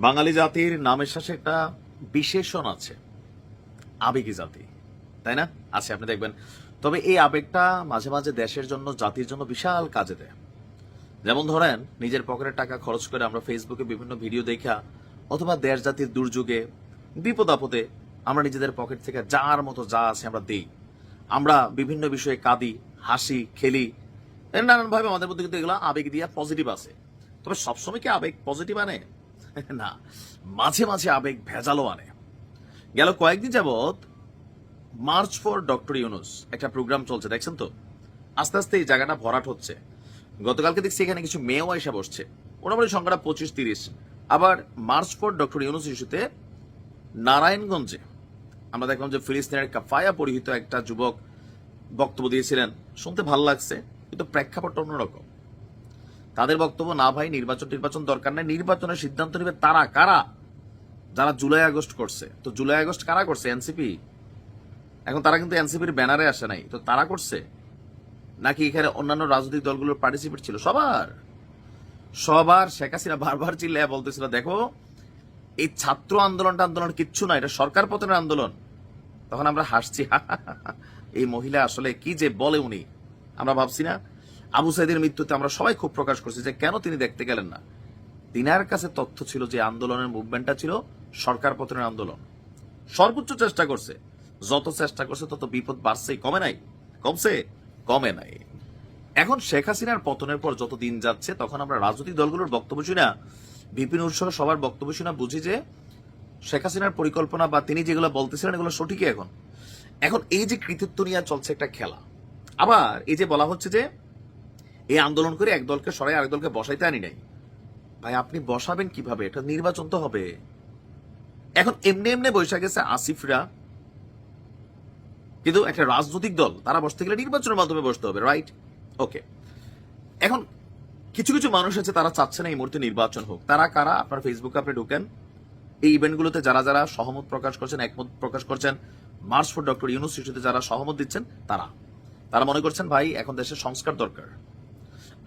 বাঙালি জাতির নামের শেষে একটা বিশেষণ আছে, আবেগী জাতি, তাই না? আছে, আপনি দেখবেন। তবে এই আবেগটা মাঝে মাঝে দেশের জন্য, জাতির জন্য বিশাল কাজে দেয়। যেমন ধরেন, নিজের পকেটের টাকা খরচ করে আমরা ফেসবুকে বিভিন্ন ভিডিও দেখা, অথবা দেশ জাতির দুর্যোগে, বিপদ আপদে আমরা নিজেদের পকেট থেকে যার মতো যা আছে আমরা দিই। আমরা বিভিন্ন বিষয়ে কাঁদি, হাসি, খেলি, নানানভাবে আমাদের মধ্যে কিন্তু এগুলো আবেগ দিয়ে পজিটিভ আছে। তবে সবসময় কি আবেগ পজিটিভ আনে? না, মাঝে মাঝে আবেগ ভেজালও আনে। গেল কয়েকদিন যাবৎ মার্চ ফর ডক্টর ইউনুস একটা প্রোগ্রাম চলছে, দেখছেন তো? আস্তে আস্তে এই জায়গাটা ভরাট হচ্ছে। গতকালকে দেখছি এখানে কিছু মেয়েও এসে বসছে, মোটামুটি সংখ্যাটা 25-30। আবার মার্চ ফর ডক্টর ইউনুস ইস্যুতে নারায়ণগঞ্জে আমরা দেখলাম যে ফিলিস্তিনের কাফায়া পরিহিত একটা যুবক বক্তব্য দিয়েছিলেন। শুনতে ভালো লাগছে, কিন্তু প্রেক্ষাপটটা অন্যরকম। তাদের বক্তব্য, না ভাই নির্বাচন দরকার নেই, নির্বাচনের সিদ্ধান্ত নেবে তারা কারা, যারা জুলাই আগস্ট করছে। তো জুলাই আগস্ট কারা করছে? এনসিপি। এখন তারা কিন্তু এনসিপির ব্যানারে আসে নাই, তো তারা করছে নাকি এখানে অন্যান্য রাজনৈতিক দলগুলোর পার্টিসিপেট ছিল? সবার শেখ হাসিনা বারবার চিল্লায় বলতেছিল, দেখো এই ছাত্র আন্দোলন কিচ্ছু না, এটা সরকার পতনের আন্দোলন। তখন আমরা হাসছি, এই মহিলা আসলে কি যে বলে উনি। আমরা ভাবছি না, আবু সাইদের মৃত্যুতে আমরা সবাই খুব প্রকাশ করছি যে কেন তিনি দেখতে গেলেন না। তিনার কাছে তথ্য ছিল যে আন্দোলনের মুভমেন্টটা ছিল সরকার পতনের আন্দোলন। সর্বোচ্চ চেষ্টা করছে, যত চেষ্টা করছে তত বিপদ বাড়ছেই, কমে নাই। কমে নাই। এখন শেখ হাসিনার পতনের পর যত দিন যাচ্ছে, তখন আমরা রাজনৈতিক দলগুলোর বক্তব্য শুনা, বিপিন উৎসব সবার বক্তব্য শুনা বুঝি যে শেখ হাসিনার পরিকল্পনা বা তিনি যেগুলো বলতেছিলেন এগুলো সঠিকই। এখন এই যে কৃতিত্ব নিয়ে চলছে একটা খেলা। আবার এই যে বলা হচ্ছে যে এই আন্দোলন করে এক দলকে সরাই আরেক দলকে বসাইতে আনি নাই। ভাই, আপনি বসাবেন কিভাবে? এটা নির্বাচন তো হবে। এখন এমনি বৈশা গেছে আসিফরা, কিন্তু একটা রাজনৈতিক দল তারা বসতে গেলে নির্বাচনের মাধ্যমে বসতে হবে, রাইট? ওকে। এখন কিছু কিছু মানুষ আছে তারা চাচ্ছে না এই মুহূর্তে নির্বাচন হোক। তারা কারা? আপনার ফেসবুকে আপনি ঢুকেন, এই ইভেন্টগুলোতে যারা যারা সহমত প্রকাশ করছেন, একমত প্রকাশ করছেন, মার্চ ফর ডক্টর ইউনুস ইস্যুতে যারা সহমত দিচ্ছেন, তারা মনে করছেন ভাই এখন দেশের সংস্কার দরকার।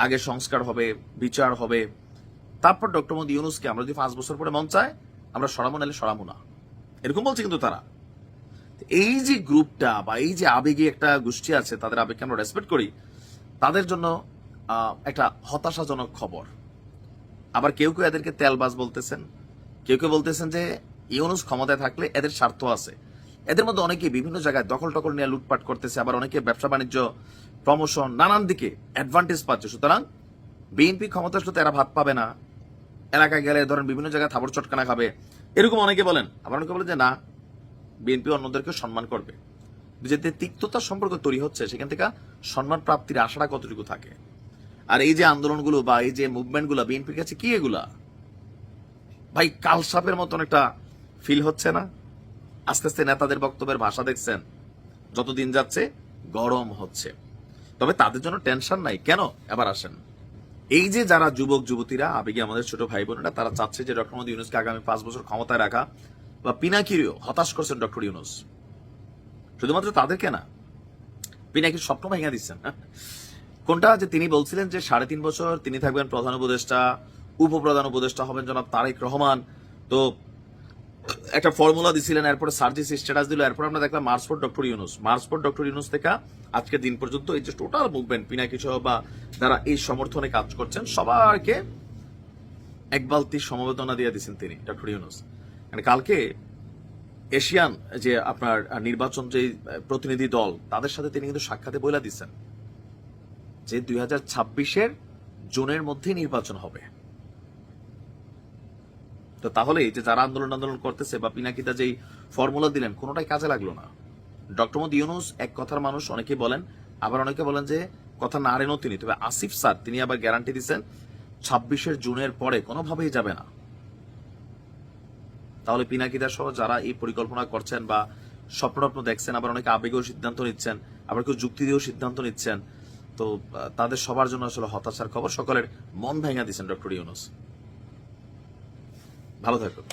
আগে সংস্কার হবে, বিচার হবে, তারপর ডক্টর মোহাম্মদ ইউনুসকে আমরা যদি 5 বছর পরে মন চায় আমরা সরাবো, নাহলে সরাবো না, এরকম বলছে কিন্তু তারা। এই যে গ্রুপটা বা এই যে আবেগী একটা গোষ্ঠী আছে, তাদের আবেগকে আমরা রেসপেক্ট করি, তাদের জন্য একটা হতাশাজনক খবর। আবার কেউ কেউ এদেরকে তেলবাজ বলতেছেন, কেউ কেউ বলতেছেন যে ইউনুস ক্ষমতায় থাকলে এদের স্বার্থ আছে। এদের মধ্যে অনেকে বিভিন্ন জায়গায় দখল টকল নিয়ে লুটপাট করতেছে, আবার অনেকে ব্যবসা বাণিজ্য, প্রমোশন, নানান দিকে অ্যাডভান্টেজ পাচ্ছে। সুতরাং বিএনপি ক্ষমতা আসলে এরা ভাত পাবে না, এলাকায় গেলে ধরেন বিভিন্ন জায়গায় থাবড় চটকানা খাবে, এরকম অনেকে বলেন। আবার অনেকে বলেন যে না, বিএনপি অন্যদেরকে সম্মান করবে। যে তিক্ততার সম্পর্ক তৈরি হচ্ছে, সেখান থেকে সম্মান প্রাপ্তির আশাটা কতটুকু থাকে? আর এই যে আন্দোলনগুলো বা এই যে মুভমেন্টগুলো বিএনপির কাছে কি এগুলা? ভাই, কালসাপের মতন একটা ফিল হচ্ছে না? আস্তে আস্তে নেতাদের বক্তব্যের ভাষা দেখছেন, যত দিন যাচ্ছে গরম হচ্ছে। তবে তাদের জন্য টেনশন নাই, কেন? এবার আসেন, এই যে যারা যুবক যুবতীরা, আবেগে আমাদের ছোট ভাই বোনেরা, তারা চাচ্ছে যে ডক্টর মোহাম্মদ ইউনুসকে আগামী 5 বছর ক্ষমতায় রাখা, বা পিনাকিরিও হতাশ করছেন ডক্টর ইউনুস। শুধুমাত্র তাদেরকে না, পিনাকির স্বপ্ন ভেঙে দিচ্ছেন। কোনটা? যে তিনি বলছিলেন যে 3.5 বছর তিনি থাকবেন প্রধান উপদেষ্টা, উপপ্রধান উপদেষ্টা হবেন জনাব তারেক রহমান। তো একটা ফর্মুলা দিছিলেন, এরপরে সার্জিস স্ট্যাটাস দিল, এরপর আমরা দেখলাম মার্চ ফর ডক্টর ইউনুস থেকে আজকের দিন পর্যন্ত এই যে টোটাল মুভমেন্ট, পিনাকি সহ বা যারা এই সমর্থনে কাজ করছেন, সবাইকে এক বালতি সমবেদনা দিয়ে দিচ্ছেন তিনি, ডক্টর ইউনুস। মানে কালকে এশিয়ান যে আপনার নির্বাচন যে প্রতিনিধি দল, তাদের সাথে তিনি কিন্তু সাক্ষাতে বলে দিচ্ছেন যে 2026-এর জুনের মধ্যেই নির্বাচন হবে। তো তাহলে এই যে যারা আন্দোলন করতেছে বা পিনাকিতা যেই ফর্মুলা দিলেন, কোনোটাই কাজে লাগলো না। ডক্টর মোহাম্মদ ইউনুস এক কথার মানুষ, অনেকেই বলেন, আবার অনেকে বলেন যে কথা না আনেনও তিনি। তবে আসিফ স্যার তিনি আবার গ্যারান্টি দিচ্ছেন 26 জুনের পরে কোনোভাবেই যাবে না। তাহলে পিনাকিদা সহ যারা এই পরিকল্পনা করছেন বা স্বপ্ন দেখছেন, আবার অনেকে আবেগেও সিদ্ধান্ত নিচ্ছেন, আবার কেউ যুক্তি দিয়েও সিদ্ধান্ত নিচ্ছেন, তো তাদের সবার জন্য আসলে হতাশার খবর। সকলের মন ভেঙে দিচ্ছেন ডক্টর ইউনুস। ভালো থাকুন।